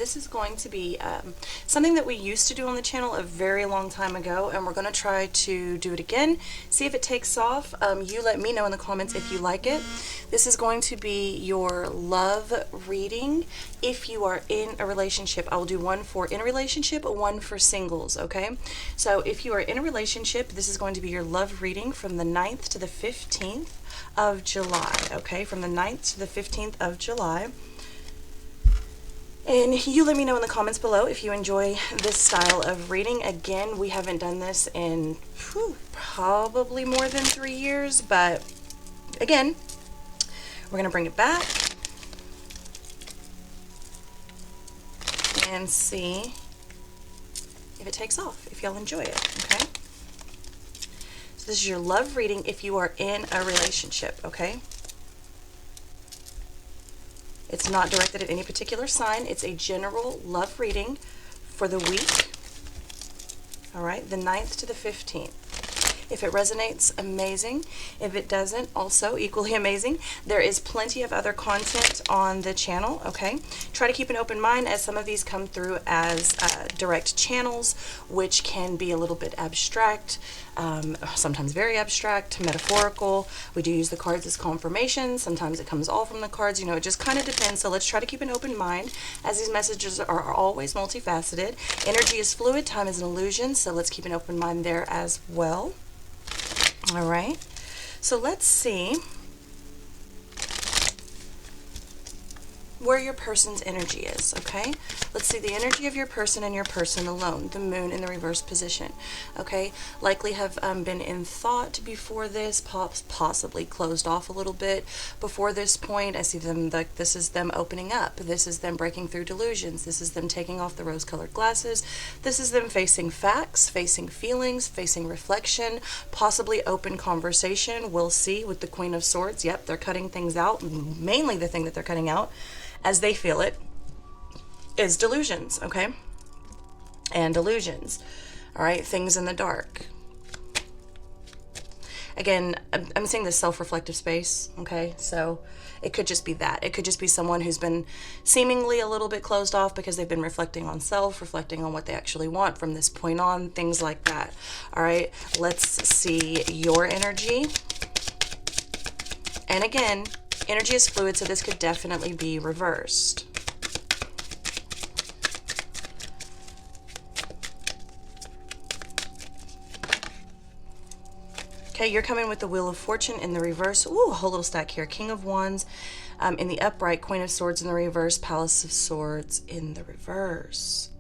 this is going to be something that we used to do on the channel a very long time ago, and we're going to try to do it again, see if it takes off. You let me know in the comments if you like it. This is going to be your love reading if you are in a relationship. I will do one for in a relationship, one for singles, okay? So if you are in a relationship, this is going to be your love reading from the 9th to the 15th of July, okay? From the 9th to the 15th of July. And you let me know in the comments below if you enjoy this style of reading. Again, we haven't done this in probably more than 3 years, but again, we're going to bring it back and see if it takes off, if y'all enjoy it, okay? So this is your love reading if you are in a relationship, okay? It's not directed at any particular sign. It's a general love reading for the week, all right, the 9th to the 15th. If it resonates, amazing. If it doesn't, also equally amazing. There is plenty of other content on the channel, okay? Try to keep an open mind as some of these come through as direct channels, which can be a little bit abstract, sometimes very abstract, metaphorical. We do use the cards as confirmation. Sometimes it comes all from the cards. You know, it just kind of depends. So let's try to keep an open mind as these messages are always multifaceted. Energy is fluid. Time is an illusion. So let's keep an open mind there as well. All right, so let's see where your person's energy is, okay? Let's see the energy of your person and your person alone, the moon in the reverse position, okay? Likely have been in thought before this, possibly closed off a little bit before this point. I see them like this is them opening up. This is them breaking through delusions. This is them taking off the rose-colored glasses. This is them facing facts, facing feelings, facing reflection, possibly open conversation. We'll see with the Queen of Swords. Yep, they're cutting things out. Mainly the thing that they're cutting out, as they feel it, is delusions, okay? And delusions, all right? Things in the dark. Again, I'm seeing this self-reflective space, okay? So it could just be that. It could just be someone who's been seemingly a little bit closed off because they've been reflecting on self, reflecting on what they actually want from this point on, things like that, all right? Let's see your energy. And again, energy is fluid, so this could definitely be reversed. Okay, you're coming with the Wheel of Fortune in the reverse. Ooh, a whole little stack here. King of Wands in the upright, Queen of Swords in the reverse, Palace of Swords in the reverse.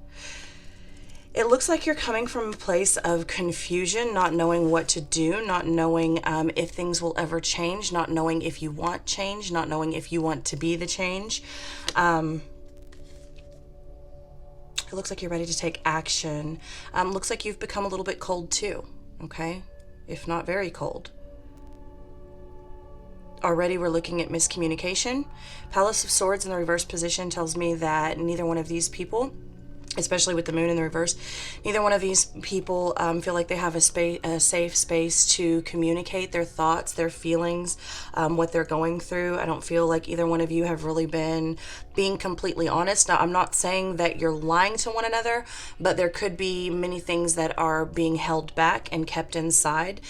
It looks like you're coming from a place of confusion, not knowing what to do, not knowing if things will ever change, not knowing if you want change, not knowing if you want to be the change. It looks like you're ready to take action. Looks like you've become a little bit cold too, okay? If not very cold. Already we're looking at miscommunication. Palace of Swords in the reverse position tells me that neither one of these people, especially with the moon in the reverse, neither one of these people feel like they have a safe space to communicate their thoughts, their feelings, what they're going through. I don't feel like either one of you have really been being completely honest. Now, I'm not saying that you're lying to one another, but there could be many things that are being held back and kept inside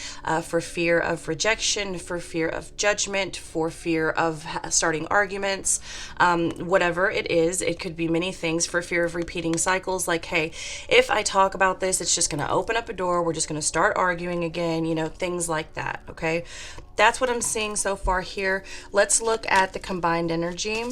for fear of rejection, for fear of judgment, for fear of starting arguments, whatever it is. It could be many things, for fear of repeating cycles, like, hey, if I talk about this, it's just going to open up a door. We're just going to start arguing again, you know, things like that, okay? That's what I'm seeing so far here. Let's look at the combined energy.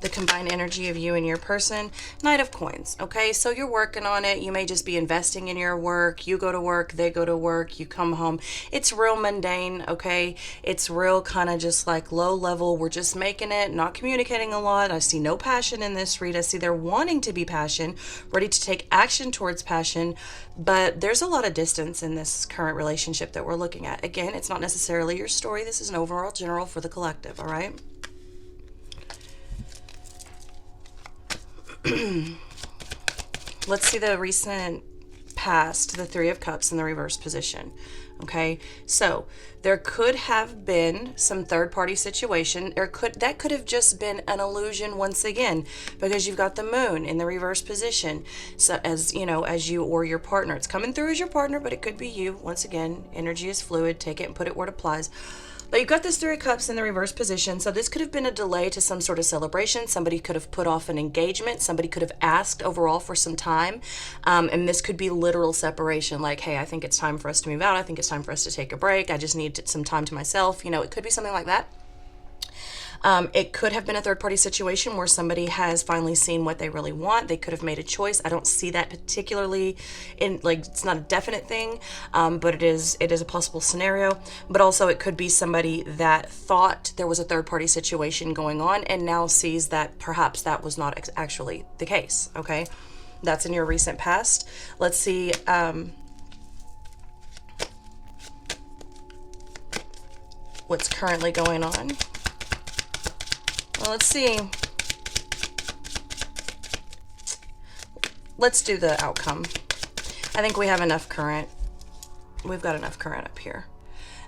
The combined energy of you and your person. Knight of Coins, okay? So you're working on it. You may just be investing in your work. You go to work, they go to work, you come home. It's real mundane, okay? It's real kind of just like low level. We're just making it, not communicating a lot. I see no passion in this read. I see they're wanting to be passion, ready to take action towards passion, but there's a lot of distance in this current relationship that we're looking at. Again, it's not necessarily your story. This is an overall general for the collective, all right? Let's see the recent past the Three of Cups in the reverse position. Okay, so there could have been some third-party situation, or that could have just been an illusion once again, because you've got the Moon in the reverse position. So as you know, as you or your partner, it's coming through as your partner, but it could be you. Once again, energy is fluid. Take it and put it where it applies. But you've got this Three of Cups in the reverse position, so this could have been a delay to some sort of celebration. Somebody could have put off an engagement. Somebody could have asked overall for some time. And this could be literal separation, like, hey, I think it's time for us to move out. I think it's time for us to take a break. I just need some time to myself. You know, it could be something like that. It could have been a third-party situation where somebody has finally seen what they really want. They could have made a choice. I don't see that particularly in, like, it's not a definite thing, but it is a possible scenario. But also it could be somebody that thought there was a third-party situation going on and now sees that perhaps that was not actually the case, okay? That's in your recent past. Let's see, what's currently going on. Well, let's see. Let's do the outcome. I think we have enough current. We've got enough current up here.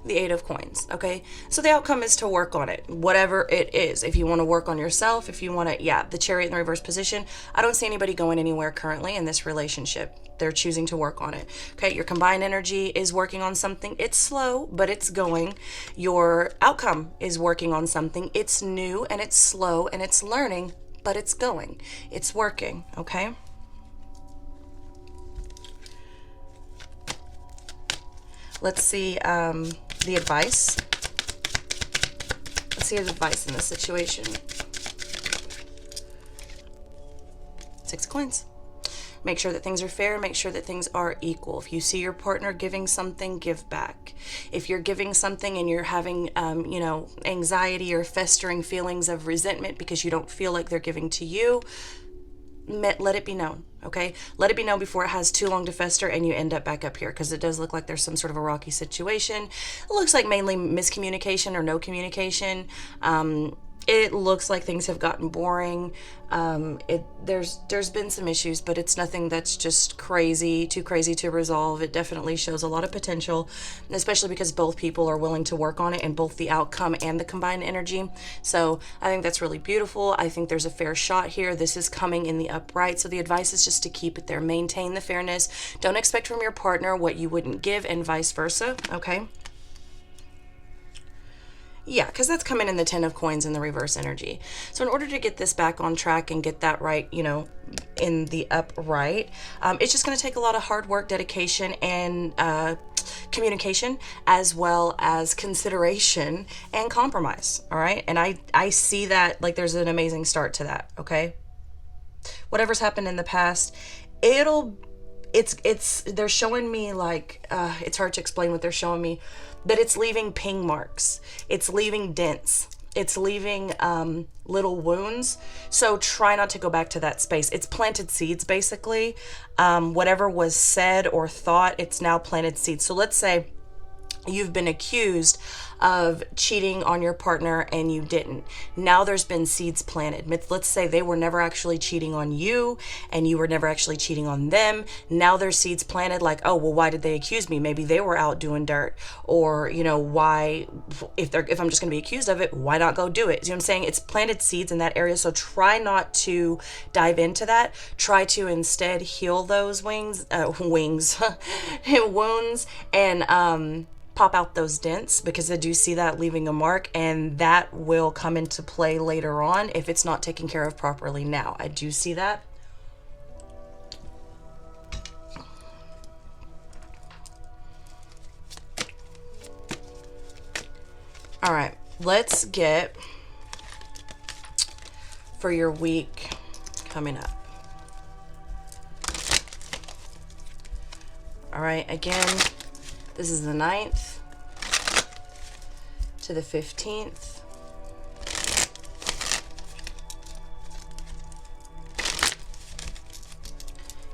The Eight of Coins, okay? So the outcome is to work on it, whatever it is. If you want to work on yourself, if you want to, yeah, the Chariot in the reverse position. I don't see anybody going anywhere currently in this relationship. They're choosing to work on it. Okay, your combined energy is working on something. It's slow, but it's going. Your outcome is working on something. It's new and it's slow and it's learning, but it's going. It's working, okay? Let's see the advice. Let's see the advice in this situation. Six of Coins. Make sure that things are fair. Make sure that things are equal. If you see your partner giving something, give back. If you're giving something and you're having, you know, anxiety or festering feelings of resentment because you don't feel like they're giving to you, let it be known, okay? Let it be known before it has too long to fester and you end up back up here, because it does look like there's some sort of a rocky situation. It looks like mainly miscommunication or no communication. It looks like things have gotten boring. There's been some issues, but it's nothing that's just too crazy to resolve. It definitely shows a lot of potential, especially because both people are willing to work on it, and both the outcome and the combined energy. So I think that's really beautiful. I think there's a fair shot here. This is coming in the upright. So the advice is just to keep it there. Maintain the fairness. Don't expect from your partner what you wouldn't give, and vice versa, okay? Yeah, because that's coming in the Ten of Coins in the reverse energy. So in order to get this back on track and get that right, you know, in the upright, it's just going to take a lot of hard work, dedication, and communication, as well as consideration and compromise, all right? And I see that, like, there's an amazing start to that, okay? Whatever's happened in the past, they're showing me, like, it's hard to explain what they're showing me, but it's leaving ping marks. It's leaving dents. It's leaving little wounds. So try not to go back to that space. It's planted seeds, basically. Whatever was said or thought, it's now planted seeds. So let's say you've been accused of cheating on your partner and you didn't. Now there's been seeds planted. Let's say they were never actually cheating on you and you were never actually cheating on them. Now there's seeds planted, like, oh, well, why did they accuse me? Maybe they were out doing dirt. Or, you know, why, if I'm just going to be accused of it, why not go do it? You know what I'm saying? It's planted seeds in that area. So try not to dive into that. Try to instead heal those wounds and pop out those dents, because I do see that leaving a mark, and that will come into play later on if it's not taken care of properly now. I do see that. All right, let's get for your week coming up. All right, again, this is the 9th to the 15th.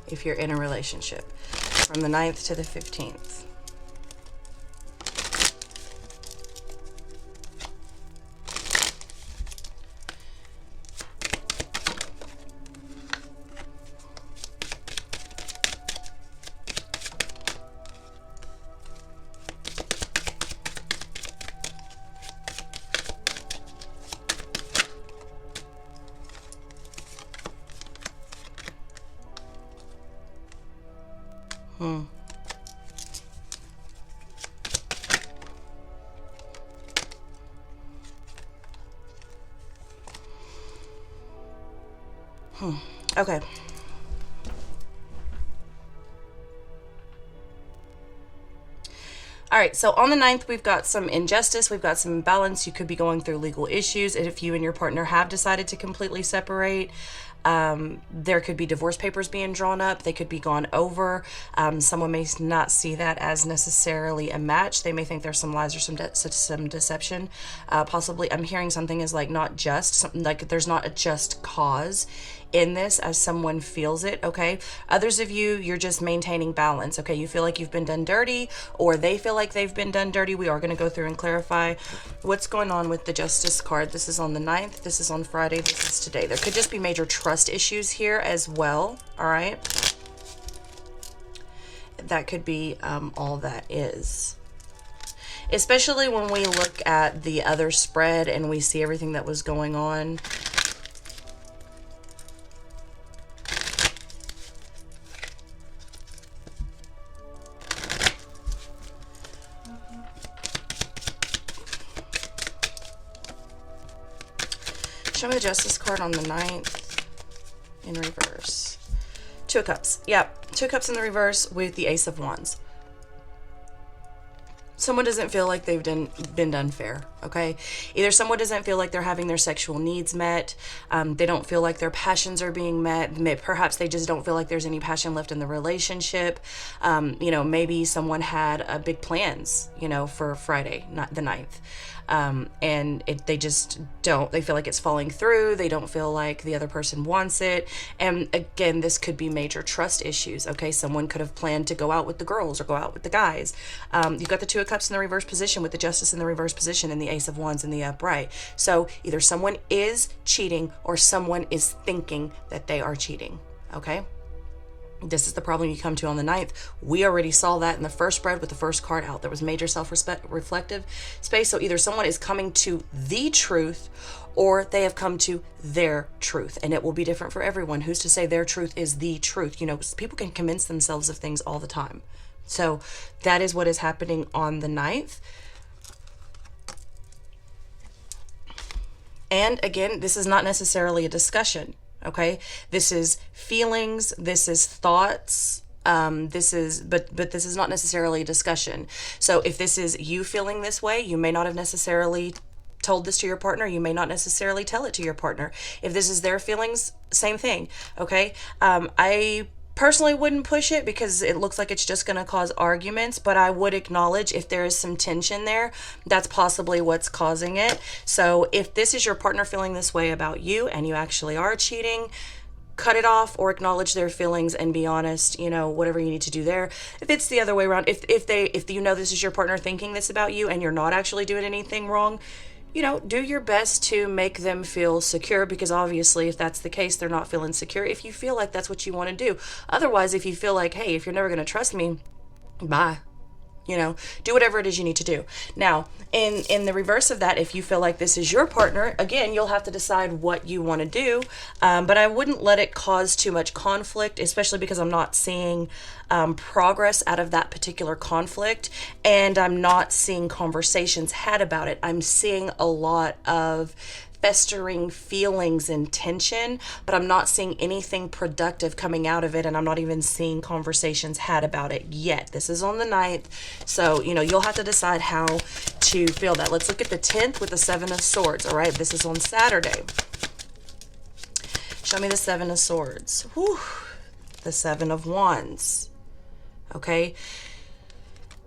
If you're in a relationship, from the 9th to the 15th. Okay. All right, so on the 9th, we've got some injustice, we've got some imbalance. You could be going through legal issues. If you and your partner have decided to completely separate, there could be divorce papers being drawn up. They could be gone over. Someone may not see that as necessarily a match. They may think there's some lies or some deception. Possibly, I'm hearing something is like not just, something like there's not a just cause in this as someone feels it, okay? Others of you, you're just maintaining balance, okay? You feel like you've been done dirty, or they feel like they've been done dirty. We are going to go through and clarify what's going on with the Justice card. This is on the 9th. This is on Friday. This is today. There could just be major trust issues here as well, all right? That could be all that is. Especially when we look at the other spread and we see everything that was going on. Show me the Justice card on the 9th in reverse. 2 of Cups. Yep, 2 of Cups in the reverse with the Ace of Wands. Someone doesn't feel like they've been done fair, okay? Either someone doesn't feel like they're having their sexual needs met. They don't feel like their passions are being met. Perhaps they just don't feel like there's any passion left in the relationship. You know, maybe someone had big plans, you know, for Friday, not the 9th. And they just don't, they feel like it's falling through. They don't feel like the other person wants it. And again, this could be major trust issues, okay? Someone could have planned to go out with the girls or go out with the guys. You've got the 2 of Cups in the reverse position with the Justice in the reverse position and the Ace of Wands in the upright. So either someone is cheating or someone is thinking that they are cheating, okay? This is the problem you come to on the 9th. We already saw that in the first spread with the first card out. There was major self-reflective space. So either someone is coming to the truth or they have come to their truth. And it will be different for everyone. Who's to say their truth is the truth? You know, people can convince themselves of things all the time. So that is what is happening on the 9th. And again, this is not necessarily a discussion. Okay, this is feelings, this is thoughts, but this is not necessarily a discussion. So if this is you feeling this way, you may not have necessarily told this to your partner. You may not necessarily tell it to your partner. If this is their feelings, same thing. Okay, I personally wouldn't push it because it looks like it's just going to cause arguments, but I would acknowledge if there is some tension there, that's possibly what's causing it. So if this is your partner feeling this way about you and you actually are cheating, cut it off or acknowledge their feelings and be honest, you know, whatever you need to do there. If it's the other way around, if you know this is your partner thinking this about you and you're not actually doing anything wrong, you know, do your best to make them feel secure, because obviously if that's the case, they're not feeling secure. If you feel like that's what you want to do. Otherwise, if you feel like, hey, if you're never going to trust me, bye. You know, do whatever it is you need to do. Now, in the reverse of that, if you feel like this is your partner, again, you'll have to decide what you want to do. But I wouldn't let it cause too much conflict, especially because I'm not seeing progress out of that particular conflict. And I'm not seeing conversations had about it. I'm seeing a lot of festering feelings and tension, but I'm not seeing anything productive coming out of it, and I'm not even seeing conversations had about it yet. This is on the 9th, so you know, you'll have to decide how to feel that. Let's look at the 10th with the 7 of Swords. All right, this is on Saturday. Show me the 7 of Swords. Whew. The 7 of Wands. Okay,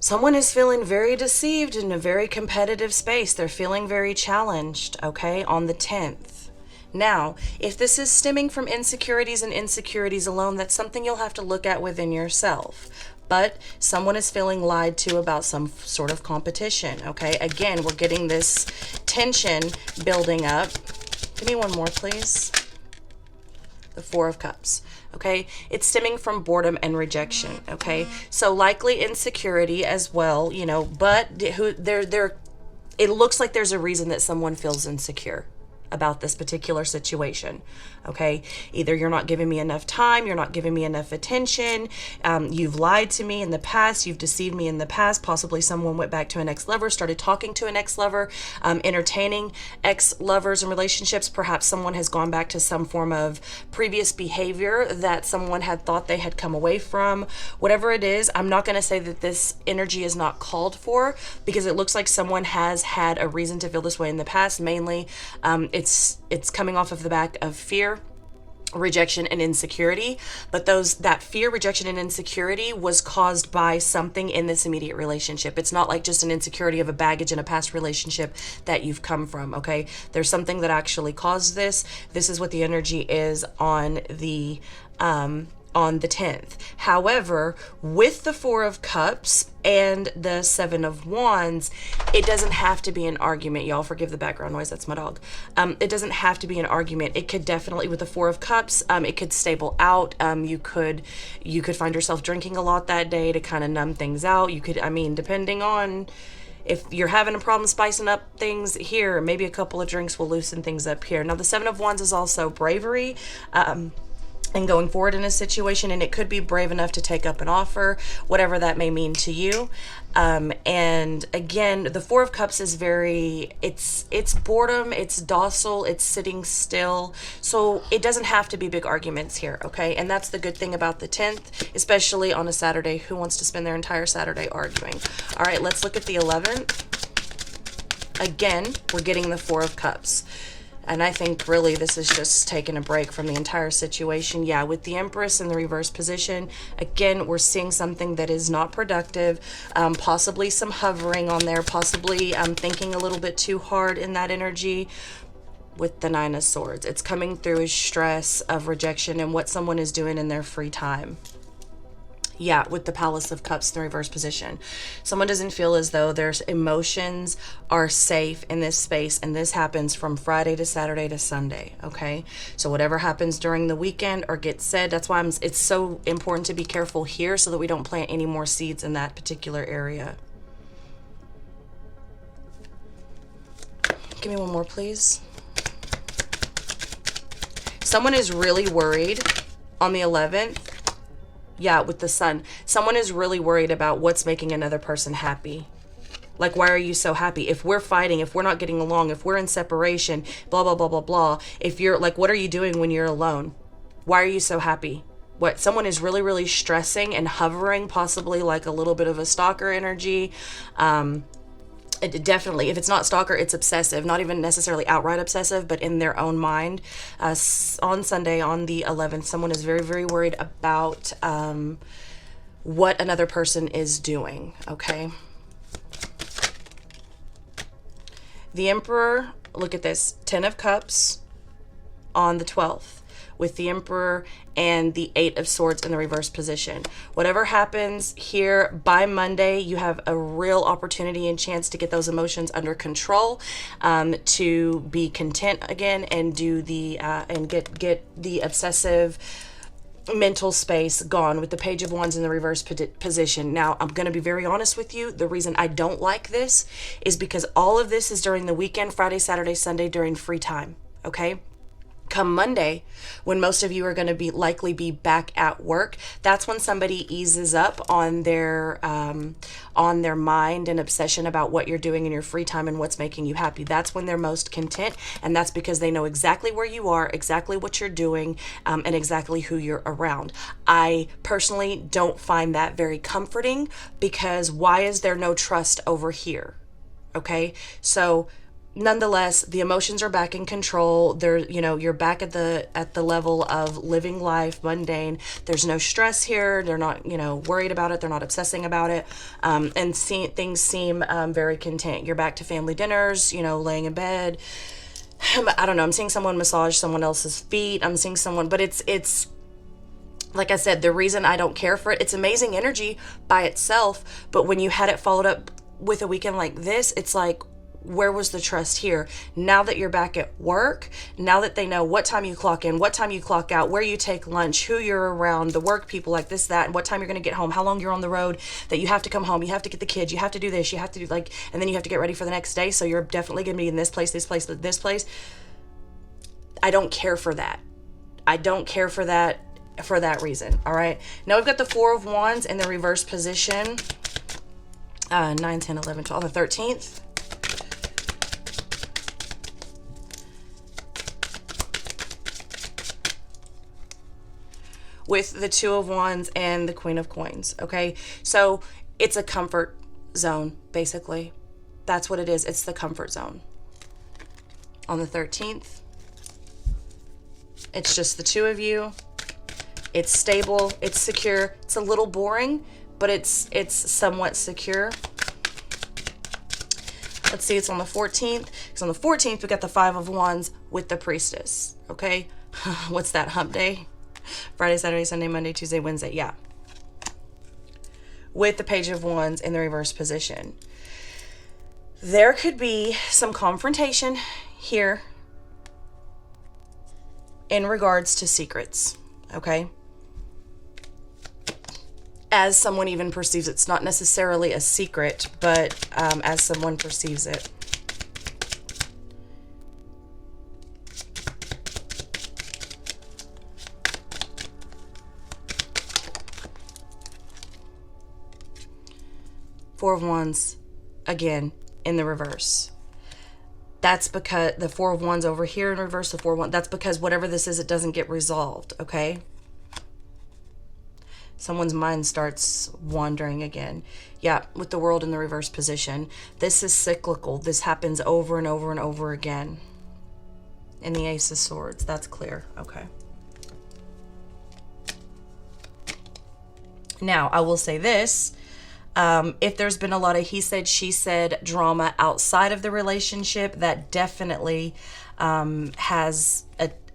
someone is feeling very deceived in a very competitive space. They're feeling very challenged, okay, on the 10th. Now, if this is stemming from insecurities and insecurities alone, that's something you'll have to look at within yourself. But someone is feeling lied to about some sort of competition, okay? Again, we're getting this tension building up. Give me one more, please. The 4 of Cups. Okay, it's stemming from boredom and rejection. Okay, so likely insecurity as well, you know, but it looks like there's a reason that someone feels insecure. about this particular situation. Okay, either you're not giving me enough time, you're not giving me enough attention, you've lied to me in the past, you've deceived me in the past. Possibly someone went back to an ex-lover, started talking to an ex-lover, entertaining ex-lovers and relationships. Perhaps someone has gone back to some form of previous behavior that someone had thought they had come away from. Whatever it is, I'm not going to say that this energy is not called for, because it looks like someone has had a reason to feel this way in the past. Mainly, it's coming off of the back of fear, rejection, and insecurity. But that fear, rejection, and insecurity was caused by something in this immediate relationship. It's not like just an insecurity of a baggage in a past relationship that you've come from. Okay, there's something that actually caused this. This is what the energy is on the 10th. However, with the Four of Cups and the Seven of Wands, it doesn't have to be an argument. Y'all forgive the background noise, that's my dog. It doesn't have to be an argument. It could definitely, with the Four of Cups, it could stable out. You could find yourself drinking a lot that day to kind of numb things out. You could, depending on if you're having a problem spicing up things here, maybe a couple of drinks will loosen things up here. Now, the Seven of Wands is also bravery, and going forward in a situation, and it could be brave enough to take up an offer, whatever that may mean to you. And again, the Four of Cups is it's boredom, it's docile, it's sitting still. So it doesn't have to be big arguments here, okay? And that's the good thing about the 10th, especially on a Saturday. Who wants to spend their entire Saturday arguing? All right, let's look at the 11th. Again, we're getting the Four of Cups. And I think really this is just taking a break from the entire situation. Yeah, with the Empress in the reverse position, again, we're seeing something that is not productive, possibly some hovering on there, possibly thinking a little bit too hard in that energy. With the Nine of Swords, it's coming through as stress of rejection and what someone is doing in their free time. Yeah, with the Palace of Cups in the reverse position. Someone doesn't feel as though their emotions are safe in this space, and this happens from Friday to Saturday to Sunday, okay? So whatever happens during the weekend or gets said, that's why it's so important to be careful here so that we don't plant any more seeds in that particular area. Give me one more, please. Someone is really worried on the 11th. Yeah, with the Sun. Someone is really worried about what's making another person happy. Like, why are you so happy? If we're fighting, if we're not getting along, if we're in separation, blah, blah, blah, blah, blah. If you're like, what are you doing when you're alone? Why are you so happy? What? Someone is really, really stressing and hovering, possibly like a little bit of a stalker energy. It definitely, if it's not stalker, it's obsessive. Not even necessarily outright obsessive, but in their own mind. On Sunday, on the 11th, someone is very, very worried about what another person is doing, okay? The Emperor, look at this, 10 of Cups on the 12th. With the Emperor and the 8 of Swords in the reverse position. Whatever happens here by Monday, you have a real opportunity and chance to get those emotions under control, to be content again, and do the and get the obsessive mental space gone with the Page of Wands in the reverse position. Now, I'm going to be very honest with you. The reason I don't like this is because all of this is during the weekend, Friday, Saturday, Sunday, during free time, okay? Come Monday, when most of you are going to likely be back at work, that's when somebody eases up on their mind and obsession about what you're doing in your free time and what's making you happy. That's when they're most content, and that's because they know exactly where you are, exactly what you're doing, and exactly who you're around. I personally don't find that very comforting, because why is there no trust over here? Okay, so nonetheless, the emotions are back in control. You're back at the level of living life, mundane. There's no stress here. They're not, worried about it. They're not obsessing about it. And things seem very content. You're back to family dinners, laying in bed. I don't know. I'm seeing someone massage someone else's feet. I'm seeing someone, but it's like I said, the reason I don't care for it, it's amazing energy by itself. But when you had it followed up with a weekend like this, it's like, where was the trust here? Now that you're back at work, now that they know what time you clock in, what time you clock out, where you take lunch, who you're around, the work people, like this, that, and what time you're going to get home, how long you're on the road, that you have to come home, you have to get the kids, you have to do this, you have to do and then you have to get ready for the next day. So you're definitely going to be in this place, this place, this place. I don't care for that. I don't care for that reason. All right. Now we've got the Four of Wands in the reverse position. 9, 10, 11, 12, on the 13th. With the Two of Wands and the Queen of Coins. Okay. So it's a comfort zone, basically. That's what it is. It's the comfort zone. On the 13th, it's just the two of you. It's stable. It's secure. It's a little boring, but it's somewhat secure. Let's see, it's on the 14th. Because on the 14th, we got the Five of Wands with the Priestess. Okay? What's that, hump day? Friday, Saturday, Sunday, Monday, Tuesday, Wednesday. Yeah. With the Page of Wands in the reverse position. There could be some confrontation here in regards to secrets. Okay? As someone even perceives it. It's not necessarily a secret, but as someone perceives it. Four of Wands, again, in the reverse. That's because the Four of Wands over here in reverse, the Four of Wands, that's because whatever this is, it doesn't get resolved, okay? Someone's mind starts wandering again. Yeah, with the World in the reverse position. This is cyclical. This happens over and over and over again. And the Ace of Swords, that's clear. Okay. Now, I will say this. If there's been a lot of he said, she said drama outside of the relationship, that definitely has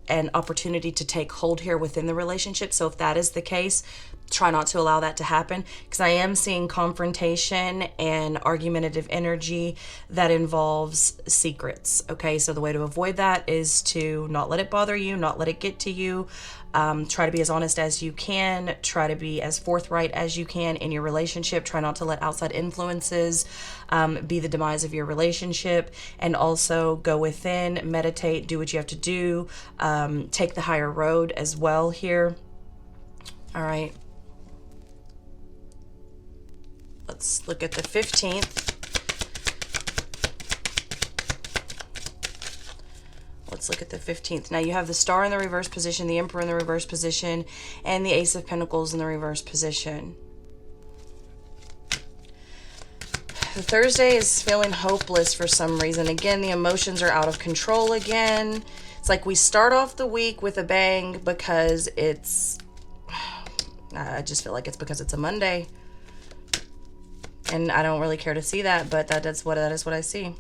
an opportunity to take hold here within the relationship. So if that is the case, try not to allow that to happen, because I am seeing confrontation and argumentative energy that involves secrets. Okay, so the way to avoid that is to not let it bother you, not let it get to you. Try to be as honest as you can. Try to be as forthright as you can in your relationship. Try not to let outside influences be the demise of your relationship. And also go within, meditate, do what you have to do. Take the higher road as well here. All right. Let's look at the 15th. Let's look at the 15th. Now you have the Star in the reverse position, the Emperor in the reverse position, and the Ace of Pentacles in the reverse position. The Thursday is feeling hopeless for some reason. Again, the emotions are out of control again. It's like we start off the week with a bang because it's... I just feel like it's because it's a Monday. And I don't really care to see that, but that is what I see.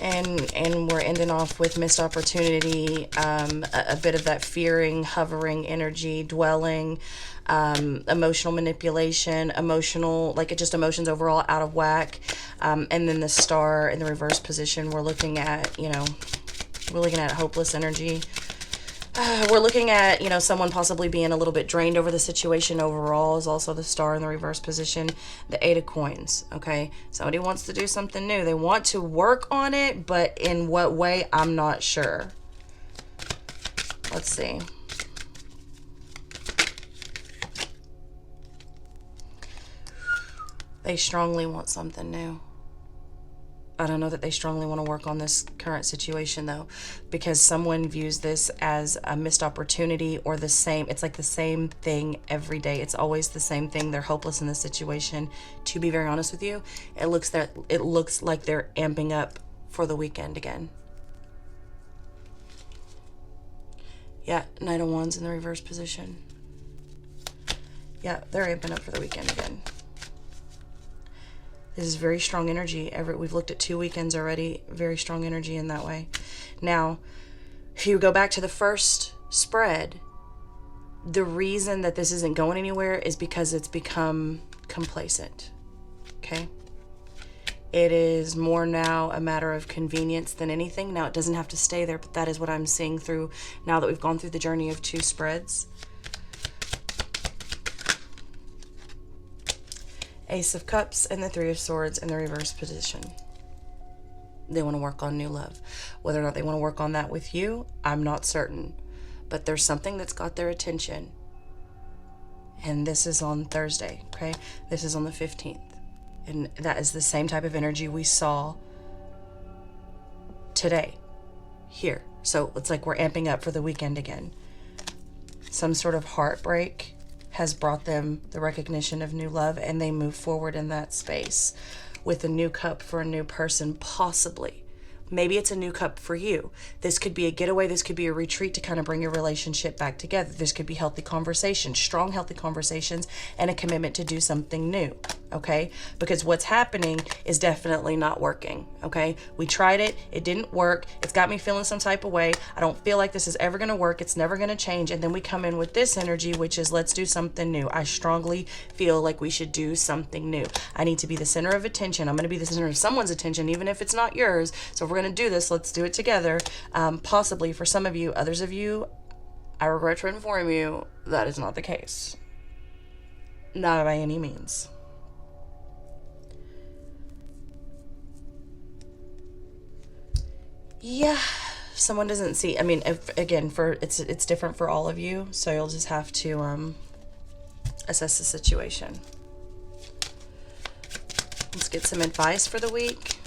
And we're ending off with missed opportunity, a bit of that fearing, hovering energy, dwelling, emotional manipulation, just emotions overall out of whack. And then the Star in the reverse position, we're looking at, hopeless energy. We're looking at, someone possibly being a little bit drained over the situation overall, is also the Star in the reverse position. The Eight of Coins, okay? Somebody wants to do something new. They want to work on it, but in what way, I'm not sure. Let's see. They strongly want something new. I don't know that they strongly want to work on this current situation, though, because someone views this as a missed opportunity or the same. It's like the same thing every day. It's always the same thing. They're hopeless in this situation. To be very honest with you, it looks like they're amping up for the weekend again. Yeah, Knight of Wands in the reverse position. Yeah, they're amping up for the weekend again. This is very strong energy. We've looked at 2 weekends already. Very strong energy in that way. Now, if you go back to the first spread, the reason that this isn't going anywhere is because it's become complacent. Okay? It is more now a matter of convenience than anything. Now, it doesn't have to stay there, but that is what I'm seeing through now that we've gone through the journey of 2 spreads. Ace of Cups and the Three of Swords in the reverse position. They want to work on new love. Whether or not they want to work on that with you, I'm not certain. But there's something that's got their attention. And this is on Thursday, okay? This is on the 15th. And that is the same type of energy we saw today, here. So it's like we're amping up for the weekend again. Some sort of heartbreak has brought them the recognition of new love, and they move forward in that space with a new cup for a new person, possibly. Maybe it's a new cup for you. This could be a getaway. This could be a retreat to kind of bring your relationship back together. This could be healthy conversations, strong, healthy conversations, and a commitment to do something new, okay? Because what's happening is definitely not working, okay? We tried it. It didn't work. It's got me feeling some type of way. I don't feel like this is ever going to work. It's never going to change. And then we come in with this energy, which is let's do something new. I strongly feel like we should do something new. I need to be the center of attention. I'm going to be the center of someone's attention, even if it's not yours. So if we're going to do this, let's do it together. Possibly for some of you, others of you, I regret to inform you, that is not the case. Not by any means. Yeah, someone doesn't see. I mean, it's different for all of you, so you'll just have to assess the situation. Let's get some advice for the week.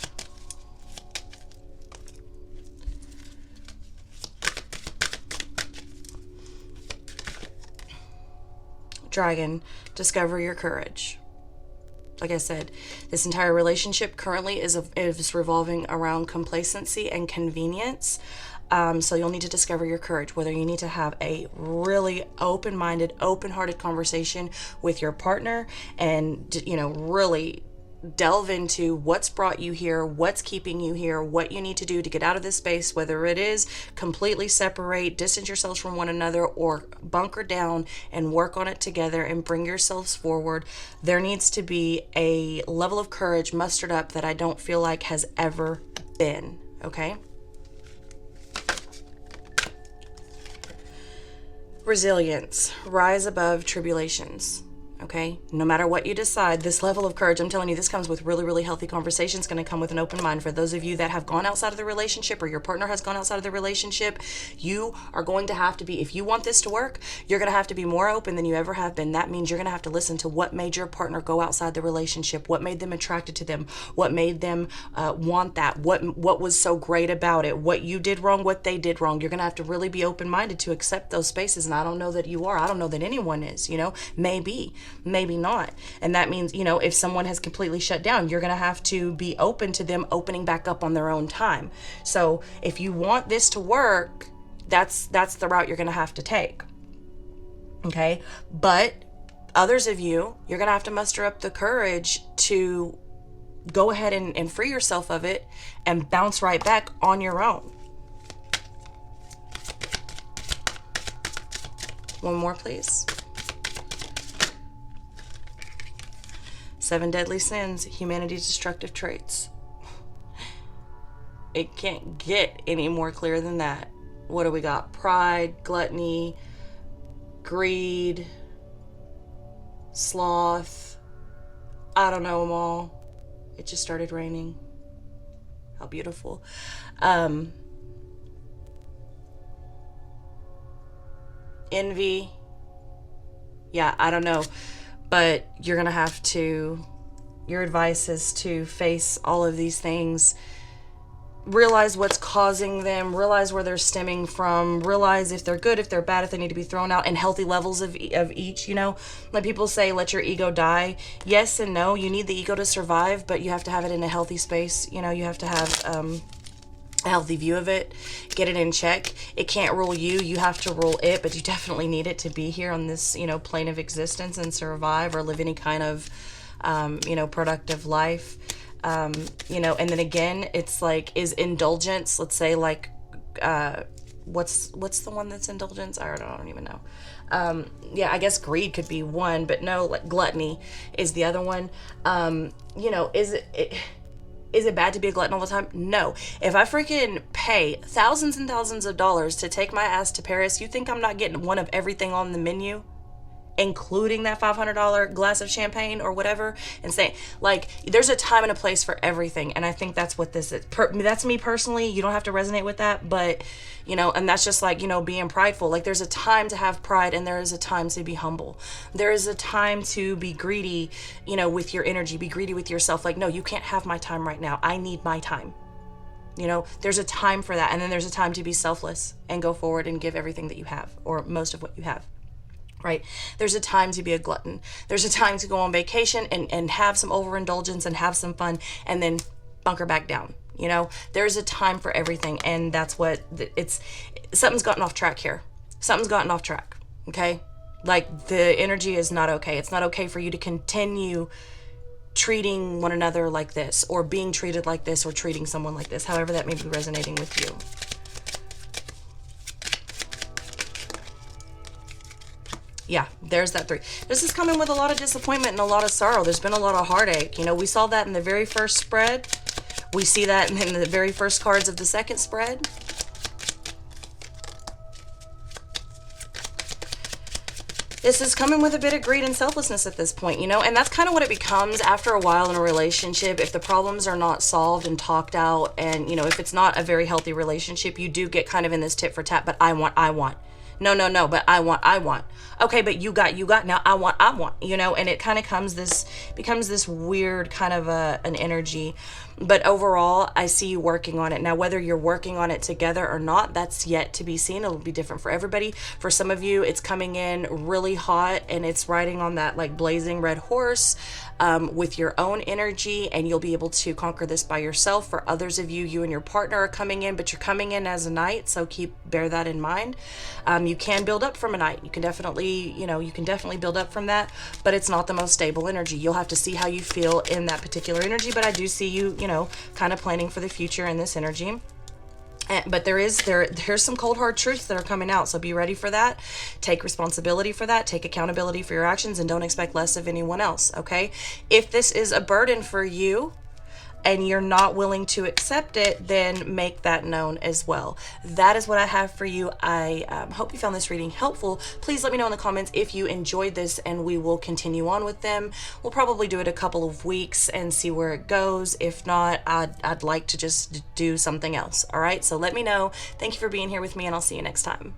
Dragon, discover your courage. Like I said, this entire relationship currently is revolving around complacency and convenience. So you'll need to discover your courage, whether you need to have a really open-minded, open-hearted conversation with your partner and, really delve into what's brought you here, what's keeping you here, what you need to do to get out of this space, whether it is completely separate, distance yourselves from one another, or bunker down and work on it together and bring yourselves forward. There needs to be a level of courage mustered up that I don't feel like has ever been, okay? Resilience, rise above tribulations. Okay, no matter what you decide, this level of courage, I'm telling you, this comes with really, really healthy conversations. Going to come with an open mind. For those of you that have gone outside of the relationship, or your partner has gone outside of the relationship, you are going to have to be, if you want this to work, you're going to have to be more open than you ever have been. That means you're going to have to listen to what made your partner go outside the relationship, what made them attracted to them, what made them want that, what was so great about it, what you did wrong, what they did wrong. You're going to have to really be open-minded to accept those spaces. And I don't know that you are. I don't know that anyone is, maybe not. And that means, if someone has completely shut down, you're going to have to be open to them opening back up on their own time. So if you want this to work, that's the route you're going to have to take. Okay. But others of you're going to have to muster up the courage to go ahead and free yourself of it and bounce right back on your own. One more, please. 7 deadly sins, humanity's destructive traits. It can't get any more clear than that. What do we got? Pride, gluttony, greed, sloth. I don't know them all. It just started raining. How beautiful. Envy. Yeah, I don't know. But you're going to have to, your advice is to face all of these things, realize what's causing them, realize where they're stemming from, realize if they're good, if they're bad, if they need to be thrown out, and healthy levels of each, Like people say, let your ego die. Yes and no, you need the ego to survive, but you have to have it in a healthy space. You have to have a healthy view of it, get it in check. It can't rule you, you have to rule it, but you definitely need it to be here on this, plane of existence and survive or live any kind of, productive life. And then again, it's like, is indulgence, let's say like, what's the one that's indulgence? I don't even know. I guess greed could be one, but no, like gluttony is the other one. Is it bad to be a glutton all the time? No. If I freaking pay thousands and thousands of dollars to take my ass to Paris, you think I'm not getting one of everything on the menu? including that $500 glass of champagne or whatever, and say, like, there's a time and a place for everything. And I think that's what this is. That's me personally. You don't have to resonate with that, but, you know, and that's just like, you know, being prideful. Like, there's a time to have pride, and there is a time to be humble. There is a time to be greedy, you know, with your energy, be greedy with yourself. Like, no, you can't have my time right now. I need my time. You know, there's a time for that. And then there's a time to be selfless and go forward and give everything that you have, or most of what you have. Right? There's a time to be a glutton. There's a time to go on vacation and have some overindulgence and have some fun, and then bunker back down. You know, there's a time for everything. And that's what something's gotten off track here. Something's gotten off track. Okay. Like, the energy is not okay. It's not okay for you to continue treating one another like this, or being treated like this, or treating someone like this, however that may be resonating with you. Yeah, there's that 3. This is coming with a lot of disappointment and a lot of sorrow. There's been a lot of heartache. You know, we saw that in the very first spread. We see that in the very first cards of the second spread. This is coming with a bit of greed and selflessness at this point, you know, and that's kind of what it becomes after a while in a relationship. If the problems are not solved and talked out, and, you know, if it's not a very healthy relationship, you do get kind of in this tit for tat, but I want. No, but I want. Okay, but you got, now I want, you know, and it kind of becomes this weird kind of an energy. But overall, I see you working on it. Now, whether you're working on it together or not, that's yet to be seen. It'll be different for everybody. For some of you, it's coming in really hot, and it's riding on that like blazing red horse with your own energy, and you'll be able to conquer this by yourself. For others of you, you and your partner are coming in, but you're coming in as a knight, so bear that in mind. You can build up from a knight. You can definitely build up from that, but it's not the most stable energy. You'll have to see how you feel in that particular energy, but I do see you, you know, kind of planning for the future in this energy. But there's some cold hard truths that are coming out, so be ready for that. Take responsibility for that. Take accountability for your actions, and don't expect less of anyone else. Okay, if this is a burden for you and you're not willing to accept it, then make that known as well. That is what I have for you. I hope you found this reading helpful. Please let me know in the comments if you enjoyed this, and we will continue on with them. We'll probably do it a couple of weeks and see where it goes. If not, I'd like to just do something else. All right, so let me know. Thank you for being here with me, and I'll see you next time.